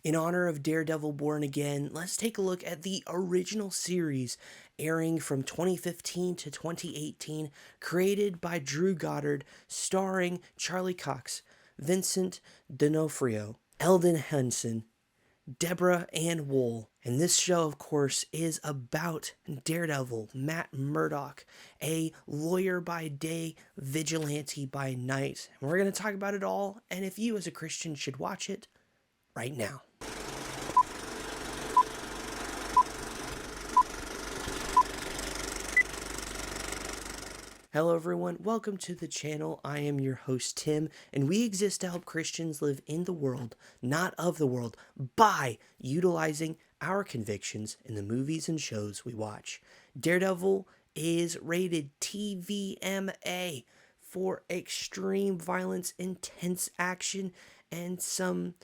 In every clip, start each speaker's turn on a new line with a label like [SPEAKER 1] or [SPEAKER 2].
[SPEAKER 1] In honor of Daredevil Born Again, let's take a look at the original series airing from 2015 to 2018, created by Drew Goddard, starring Charlie Cox, Vincent D'Onofrio, Elden Henson, Deborah Ann Woll. And this show, of course, is about Daredevil, Matt Murdock, a lawyer by day, vigilante by night. And we're going to talk about it all, and if you as a Christian should watch it right now. Hello everyone, welcome to the channel. I am your host Tim, and we exist to help Christians live in the world, not of the world, by utilizing our convictions in the movies and shows we watch. Daredevil is rated TVMA for extreme violence, intense action, and some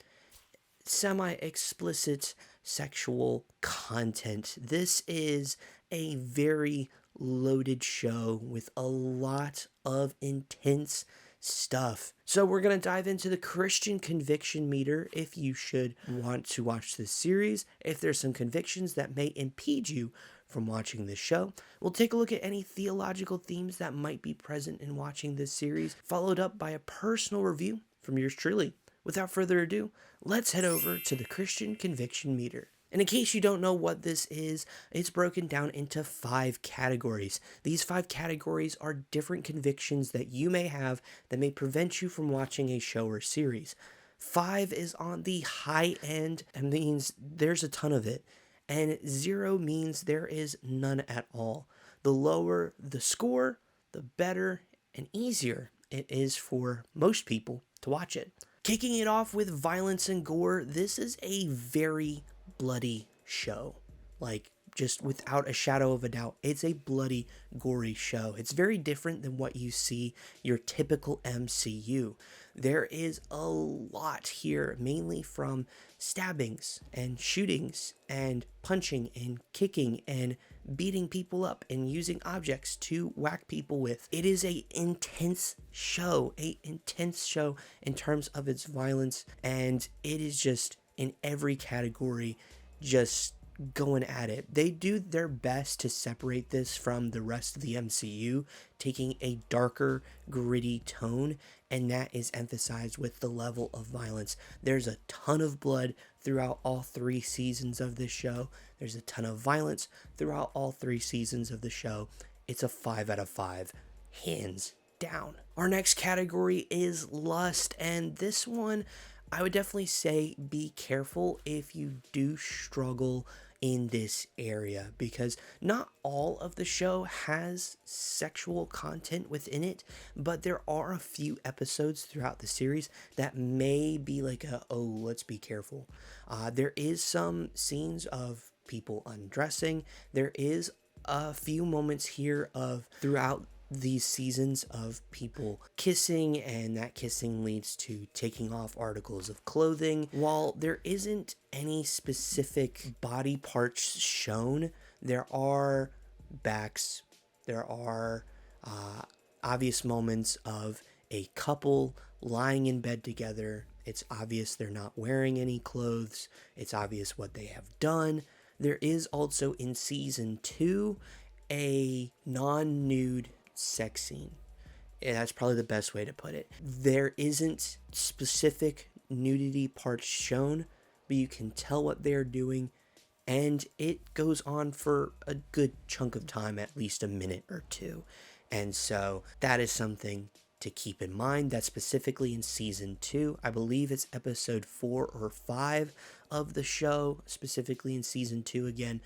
[SPEAKER 1] semi-explicit sexual content. This is a very loaded show with a lot of intense stuff. So we're going to dive into the Christian conviction meter if you should want to watch this series. If there's some convictions that may impede you from watching this show, we'll take a look at any theological themes that might be present in watching this series, followed up by a personal review from yours truly. Without further ado, let's head over to the Christian conviction meter. And in case you don't know what this is, it's broken down into 5 categories. These 5 categories are different convictions that you may have that may prevent you from watching a show or series. 5 is on the high end and means there's a ton of it. And 0 means there is none at all. The lower the score, the better and easier it is for most people to watch it. Kicking it off with violence and gore, this is a very bloody show. Like, just without a shadow of a doubt, it's a bloody, gory show. It's very different than what you see your typical MCU. There is a lot here, mainly from stabbings and shootings and punching and kicking and beating people up and using objects to whack people with. It is a intense show in terms of its violence, and it is just in every category just going at it. They do their best to separate this from the rest of the MCU, taking a darker, gritty tone, and that is emphasized with the level of violence. There's a ton of blood throughout all 3 seasons of this show. There's a ton of violence throughout all 3 seasons of the show. It's a 5 out of 5, hands down. Our next category is lust, and this one I would definitely say be careful if you do struggle in this area, because not all of the show has sexual content within it, but there are a few episodes throughout the series that may be like let's be careful. There is some scenes of people undressing. There is a few moments here of throughout these seasons of people kissing, and that kissing leads to taking off articles of clothing. While there isn't any specific body parts shown, there are backs, there are obvious moments of a couple lying in bed together. It's obvious they're not wearing any clothes. It's obvious what they have done. There is also in season 2 a non-nude sex scene. And that's probably the best way to put it. There isn't specific nudity parts shown, but you can tell what they're doing, and it goes on for a good chunk of time, at least a minute or 2. And so that is something to keep in mind. That specifically in season 2, I believe it's episode 4 or 5 of the show, specifically in season 2 again.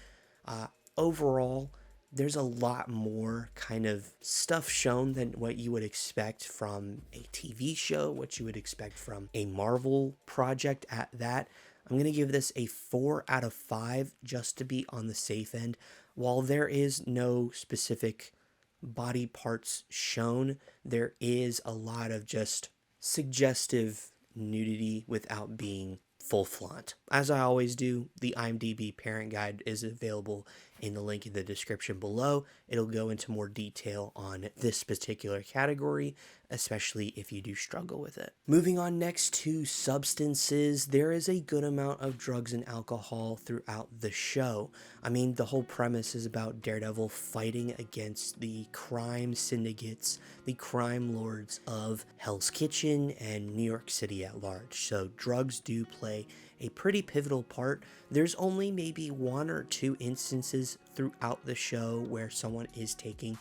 [SPEAKER 1] Overall, there's a lot more kind of stuff shown than what you would expect from a TV show, what you would expect from a Marvel project at that. I'm going to give this a 4 out of 5 just to be on the safe end. While there is no specific body parts shown, there is a lot of just suggestive nudity without being full flaunt. as I always do, the IMDB parent guide is available in the link in the description below. It'll go into more detail on this particular category, especially if you do struggle with it. Moving on next to substances, there is a good amount of drugs and alcohol throughout the show. I mean, the whole premise is about Daredevil fighting against the crime syndicates, the crime lords of Hell's Kitchen and New York City at large. So drugs do play a pretty pivotal part. There's only maybe 1 or 2 instances throughout the show where someone is taking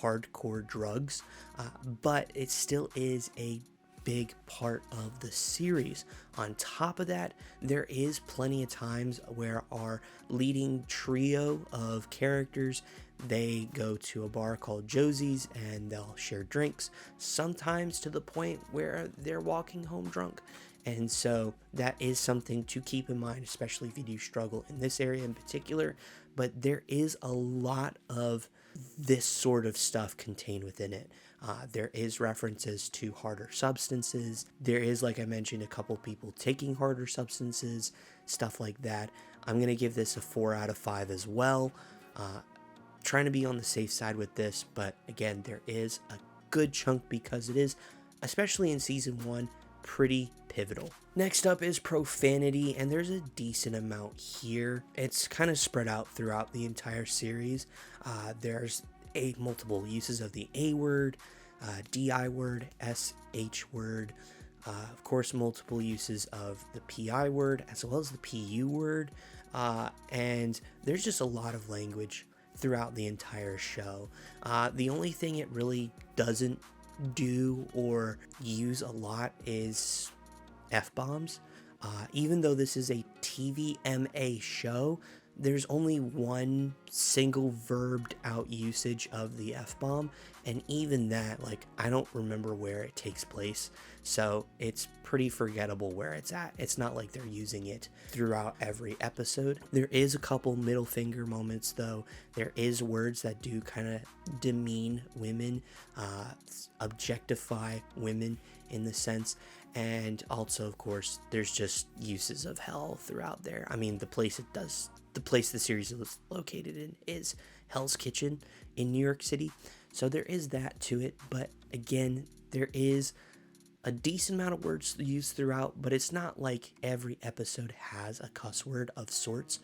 [SPEAKER 1] hardcore drugs, but it still is a big part of the series. On top of that, there is plenty of times where our leading trio of characters, they go to a bar called Josie's and they'll share drinks, sometimes to the point where they're walking home drunk. And so that is something to keep in mind, especially if you do struggle in this area in particular. But there is a lot of this sort of stuff contained within it. There is references to harder substances. There is, like I mentioned, a couple people taking harder substances, stuff like that. I'm going to give this a 4 out of 5 as well. Trying to be on the safe side with this, but again, there is a good chunk because it is, especially in season 1, pretty pivotal. Next up is profanity, and there's a decent amount here. It's kind of spread out throughout the entire series. There's multiple uses of the A word, DI word, SH word, of course multiple uses of the PI word as well as the PU word, and there's just a lot of language throughout the entire show. The only thing it really doesn't do or use a lot is F-bombs. Even though this is a TVMA show, there's only one single verbed out usage of the F-bomb, and even that, like, I don't remember where it takes place, so it's pretty forgettable where it's at. It's not like they're using it throughout every episode. There is a couple middle finger moments, though. There is words that do kind of demean women, objectify women in the sense, and also, of course, there's just uses of hell throughout there. I mean, the place the series is located in is Hell's Kitchen in New York City, so there is that to it. But again, there is a decent amount of words used throughout, but it's not like every episode has a cuss word of sorts,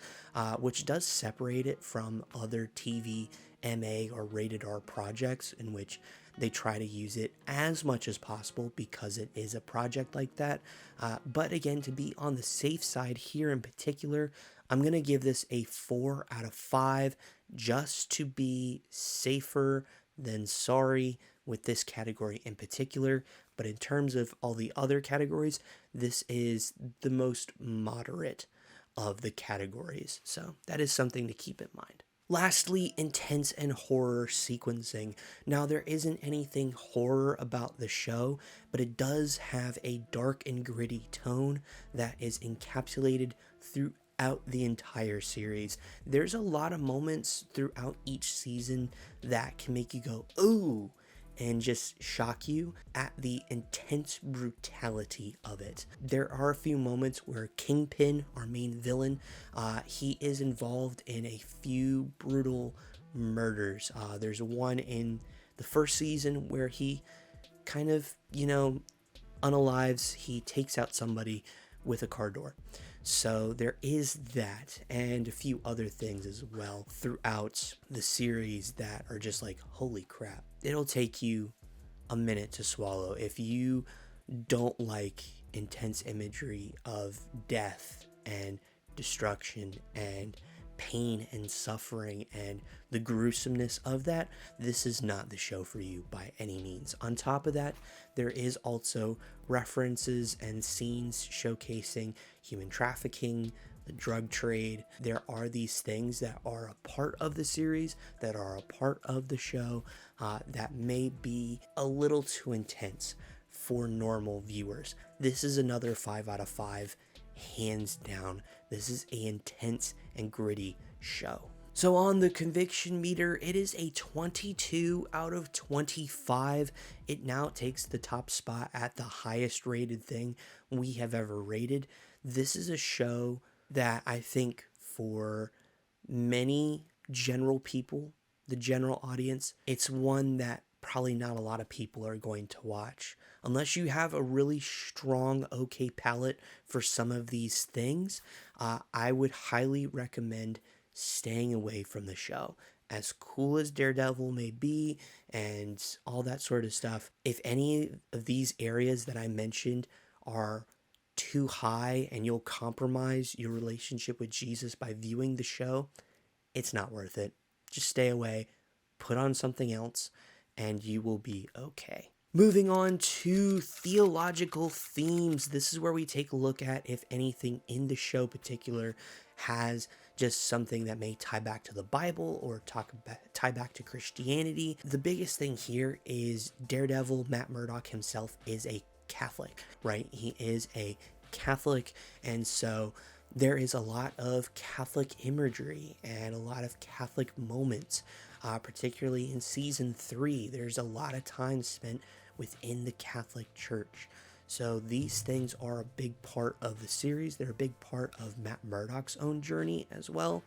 [SPEAKER 1] which does separate it from other TV, MA, or rated R projects in which they try to use it as much as possible because it is a project like that. But again, to be on the safe side here in particular, I'm going to give this a 4 out of 5 just to be safer than sorry with this category in particular. But in terms of all the other categories, this is the most moderate of the categories. So that is something to keep in mind. Lastly, intense and horror sequencing. Now, there isn't anything horror about the show, but it does have a dark and gritty tone that is encapsulated throughout the entire series. There's a lot of moments throughout each season that can make you go, ooh, and just shock you at the intense brutality of it. There are a few moments where Kingpin, our main villain, he is involved in a few brutal murders. There's one in the first season where he kind of, unalives, he takes out somebody with a car door. So there is that, and a few other things as well throughout the series that are just like, holy crap. It'll take you a minute to swallow if you don't like intense imagery of death and destruction and pain and suffering and the gruesomeness of that. This is not the show for you by any means. On top of that, there is also references and scenes showcasing human trafficking, the drug trade. There are these things that are a part of the series, that are a part of the show, that may be a little too intense for normal viewers. This is another 5 out of 5, hands down. This is an intense and gritty show. So on the conviction meter, it is a 22 out of 25. It now takes the top spot at the highest rated thing we have ever rated. This is a show that I think for many general people, the general audience, it's one that probably not a lot of people are going to watch. Unless you have a really strong, okay palate for some of these things, I would highly recommend staying away from the show. As cool as Daredevil may be and all that sort of stuff, if any of these areas that I mentioned are too high and you'll compromise your relationship with Jesus by viewing the show, it's not worth it. Just stay away, put on something else, and you will be okay. Moving on to theological themes. This is where we take a look at if anything in the show particular has just something that may tie back to the Bible or tie back to Christianity. The biggest thing here is Daredevil, Matt Murdock himself, is a Catholic, right? He is a Catholic, and so there is a lot of Catholic imagery and a lot of Catholic moments, particularly in season 3. There's a lot of time spent within the Catholic Church. So these things are a big part of the series. They're a big part of Matt Murdock's own journey as well.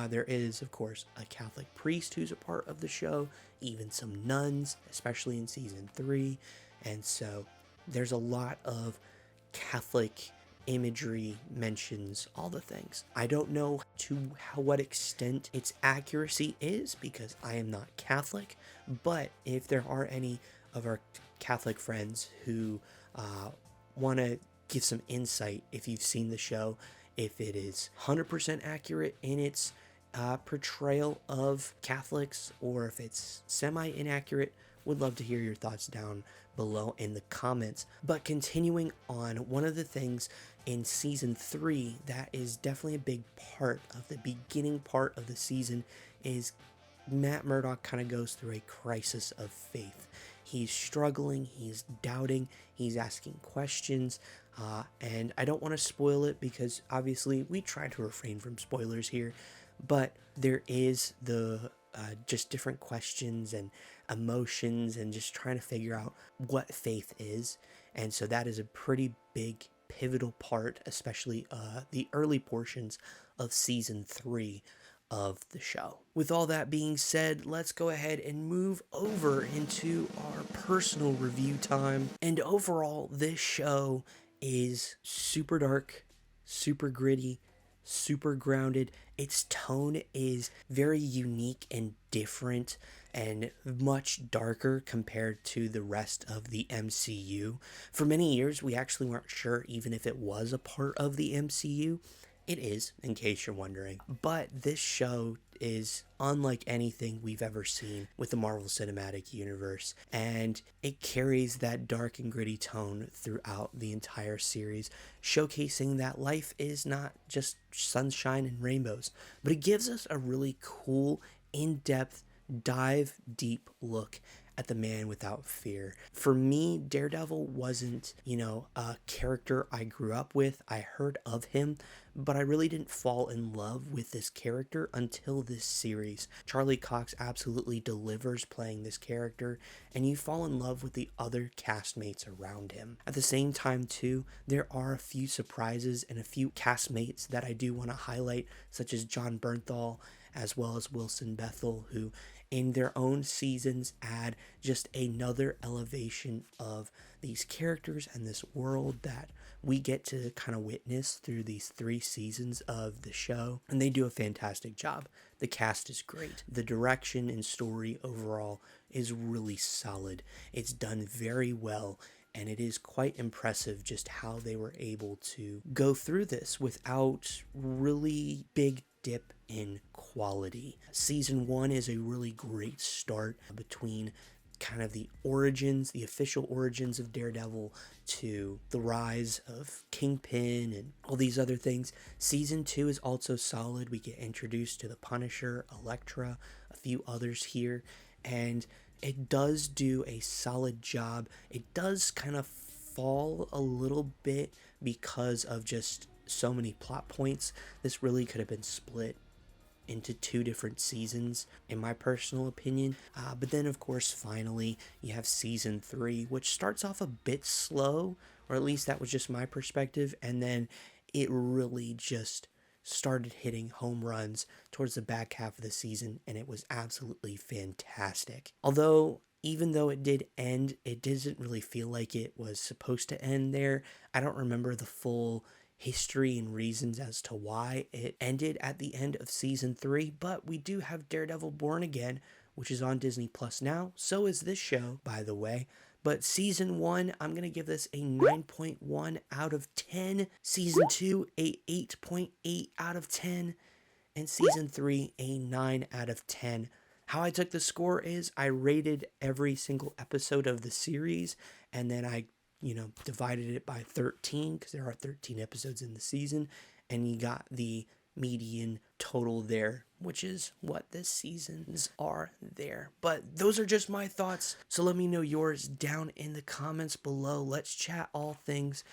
[SPEAKER 1] There is, of course, a Catholic priest who's a part of the show, even some nuns, especially in season 3. And so there's a lot of Catholic imagery, mentions, all the things. I don't know to what extent its accuracy is because I am not Catholic, but if there are any of our Catholic friends who want to give some insight, if you've seen the show, if it is 100% accurate in its portrayal of Catholics or if it's semi-inaccurate, would love to hear your thoughts down below in the comments. But continuing on, one of the things in season 3 that is definitely a big part of the beginning part of the season is Matt Murdock kind of goes through a crisis of faith. He's struggling, he's doubting, he's asking questions, and I don't want to spoil it because obviously we try to refrain from spoilers here, but there is the just different questions and emotions and just trying to figure out what faith is. And so that is a pretty big pivotal part, especially the early portions of season 3 of the show. With all that being said, let's go ahead and move over into our personal review time. And overall, this show is super dark, super gritty, super grounded. Its tone is very unique and different and much darker compared to the rest of the MCU. For many years, we actually weren't sure even if it was a part of the MCU. It is, in case you're wondering. But this show is unlike anything we've ever seen with the Marvel Cinematic Universe, and it carries that dark and gritty tone throughout the entire series, showcasing that life is not just sunshine and rainbows, but it gives us a really cool, in-depth, dive deep look at the man without fear. For me, Daredevil wasn't, a character I grew up with. I heard of him, but I really didn't fall in love with this character until this series. Charlie Cox absolutely delivers playing this character, and you fall in love with the other castmates around him. At the same time, too, there are a few surprises and a few castmates that I do want to highlight, such as John Bernthal, as well as Wilson Bethel, who in their own seasons add just another elevation of these characters and this world that we get to kind of witness through these 3 seasons of the show. And they do a fantastic job. The cast is great. The direction and story overall is really solid. It's done very well. And it is quite impressive just how they were able to go through this without really big dip in quality. Season 1 is a really great start between kind of the origins, the official origins of Daredevil to the rise of Kingpin and all these other things. Season 2 is also solid. We get introduced to the Punisher, Elektra, a few others here, and it does do a solid job. It does kind of fall a little bit because of just so many plot points. This really could have been split into 2 different seasons, in my personal opinion. But then, of course, finally, you have season 3, which starts off a bit slow, or at least that was just my perspective, and then it really just started hitting home runs towards the back half of the season, and it was absolutely fantastic. Although, even though it did end, it doesn't really feel like it was supposed to end there. I don't remember the full history and reasons as to why it ended at the end of season 3, but we do have Daredevil Born Again, which is on Disney Plus now. So is this show, by the way. But season 1, I'm going to give this a 9.1 out of 10. Season 2, a 8.8 out of 10. And season 3, a 9 out of 10. How I took the score is I rated every single episode of the series, and then I divided it by 13 because there are 13 episodes in the season, and you got the median total there, which is what the seasons are there. But those are just my thoughts, so let me know yours down in the comments below. Let's chat all things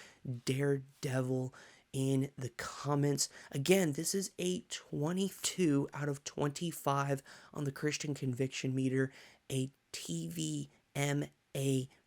[SPEAKER 1] Daredevil in the comments. Again, this is a 22 out of 25 on the Christian Conviction Meter, a TVMA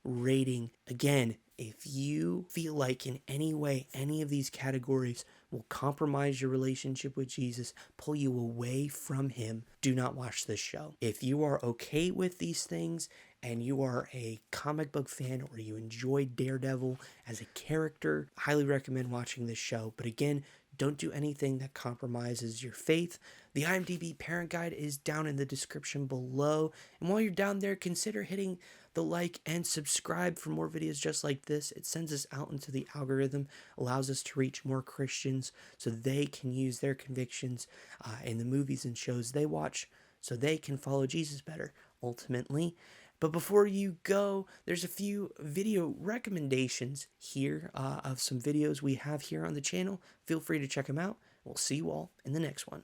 [SPEAKER 1] rating. Again, if you feel like in any way any of these categories will compromise your relationship with Jesus, pull you away from him, do not watch this show. If you are okay with these things and you are a comic book fan or you enjoy Daredevil as a character, highly recommend watching this show. But again, don't do anything that compromises your faith. The IMDb parent guide is down in the description below. And while you're down there, consider hitting the like and subscribe for more videos just like this. It sends us out into the algorithm, allows us to reach more Christians so they can use their convictions in the movies and shows they watch so they can follow Jesus better, ultimately. But before you go, there's a few video recommendations here of some videos we have here on the channel. Feel free to check them out. We'll see you all in the next one.